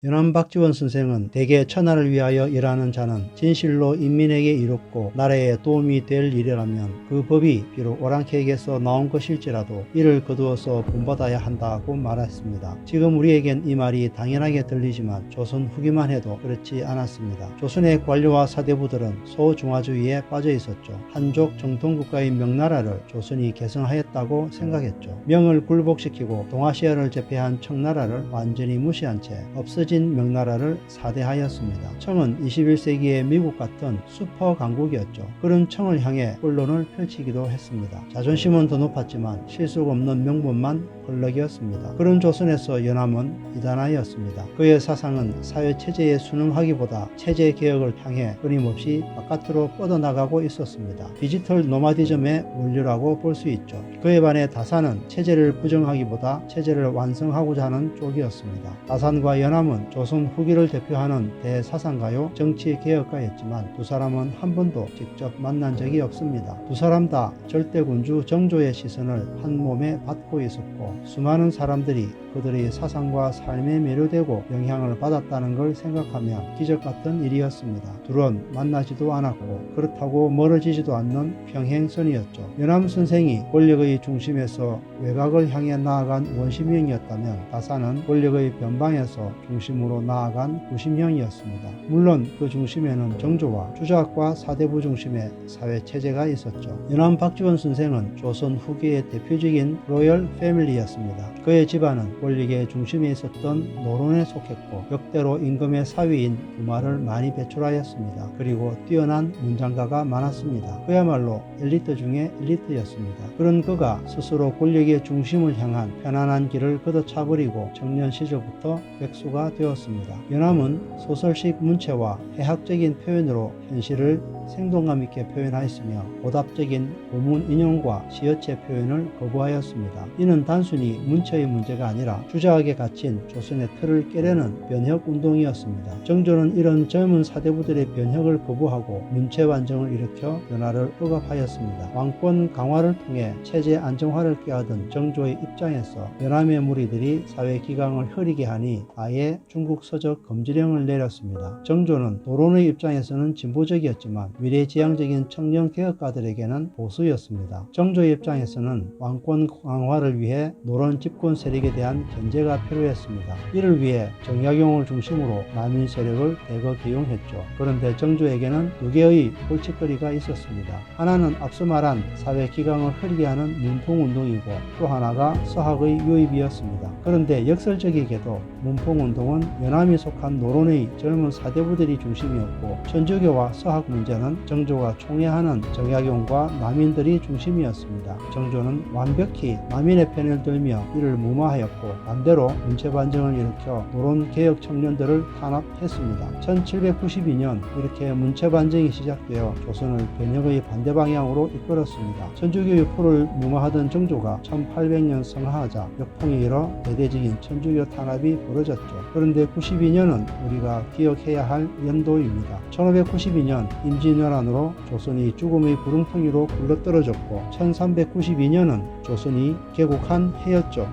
연암 박지원 선생은 대개 천하를 위하여 일하는 자는 진실로 인민에게 이롭고 나라에 도움이 될 일이라면 그 법이 비록 오랑캐에게서 나온 것일지라도 이를 거두어서 본받아야 한다고 말했습니다. 지금 우리에겐 이 말이 당연하게 들리지만 조선 후기만 해도 그렇지 않았습니다. 조선의 관료와 사대부들은 소중화주의에 빠져 있었죠. 한족 정통국가인 명나라를 조선이 계승하였다고 생각했죠. 명을 굴복시키고 동아시아를 제패한 청나라를 완전히 무시한 채 없어진 명나라를 사대하였습니다. 청은 21세기의 미국 같은 슈퍼 강국이었죠. 그런 청을 향해 언론을 펼치기도 했습니다. 자존심은 더 높았지만 실속 없는 명분만 헐럭이었습니다. 그런 조선에서 연암은 이단하였습니다. 그의 사상은 사회체제에 순응하기보다 체제개혁을 향해 끊임없이 바깥으로 뻗어나가고 있었습니다. 디지털 노마디즘의 원류라고 볼 수 있죠. 그에 반해 다산은 체제를 부정하기보다 체제를 완성하고자 하는 쪽이었습니다. 다산과 연암은 조선 후기를 대표하는 대사상가요 정치개혁가였지만 두 사람은 한 번도 직접 만난 적이 없습니다. 두 사람 다 절대군주 정조의 시선을 한 몸에 받고 있었고 수많은 사람들이 그들의 사상과 삶에 매료되고 영향을 받았다는 걸 생각하면 기적같은 일이었습니다. 둘은 만나지도 않았고 그렇다고 멀어지지도 않는 평행선이었죠. 연암 선생이 권력의 중심에서 외곽을 향해 나아간 원심형이었다면 다산은 권력의 변방에서 중심으로 나아간 구심형이었습니다. 물론 그 중심에는 정조와 주작과 사대부 중심의 사회체제가 있었죠. 연암 박지원 선생은 조선 후기의 대표적인 로열 패밀리였습니다. 그의 집안은 권력의 중심에 있었던 노론에 속했고 역대로 임금의 사위인 부마를 많이 배출하였습니다. 그리고 뛰어난 문장가가 많았습니다. 그야말로 엘리트 중에 엘리트였습니다. 그런 그가 스스로 권력의 중심을 향한 편안한 길을 걷어차버리고 청년 시절부터 백수가 되었습니다. 연암은 소설식 문체와 해학적인 표현으로 현실을 생동감 있게 표현하였으며 오답적인 고문 인용과 시어체 표현을 거부하였습니다. 이는 단순히 문체의 문제가 아니라 주저하게 갇힌 조선의 틀을 깨려는 변혁 운동이었습니다. 정조는 이런 젊은 사대부들의 변혁을 거부하고 문체 완정을 일으켜 변화를 억압하였습니다. 왕권 강화를 통해 체제 안정화를 꾀하던 정조의 입장에서 연암의 무리들이 사회 기강을 흐리게 하니 아예 중국 서적 금지령을 내렸습니다. 정조는 노론의 입장에서는 진보적이었지만 미래지향적인 청년 개혁가들에게는 보수였습니다. 정조의 입장에서는 왕권 강화를 위해 노론 집권 세력에 대한 견제가 필요했습니다. 이를 위해 정약용을 중심으로 남인 세력을 대거 기용했죠. 그런데 정조에게는 두 개의 골칫거리가 있었습니다. 하나는 앞서 말한 사회 기강을 흐리게 하는 문풍운동이고 또 하나가 서학의 유입이었습니다. 그런데 역설적이게도 문풍운동은 연암이 속한 노론의 젊은 사대부들이 중심이었고 천주교와 서학 문제는 정조가 총애하는 정약용과 남인들이 중심이었습니다. 정조는 완벽히 남인의 편을 들며 이를 무마하였고 반대로 문체 반정을 일으켜 노론 개혁 청년들을 탄압했습니다. 1792년 이렇게 문체 반정이 시작되어 조선을 변혁의 반대 방향으로 이끌었습니다. 천주교 유포를 무마하던 정조가 1800년 성하하자 역풍이 일어 대대적인 천주교 탄압이 벌어졌죠. 그런데 92년은 우리가 기억해야 할 연도입니다. 1592년 임진왜란으로 조선이 죽음의 구렁텅이로 굴러떨어졌고 1392년은 조선이 개국한 해였죠.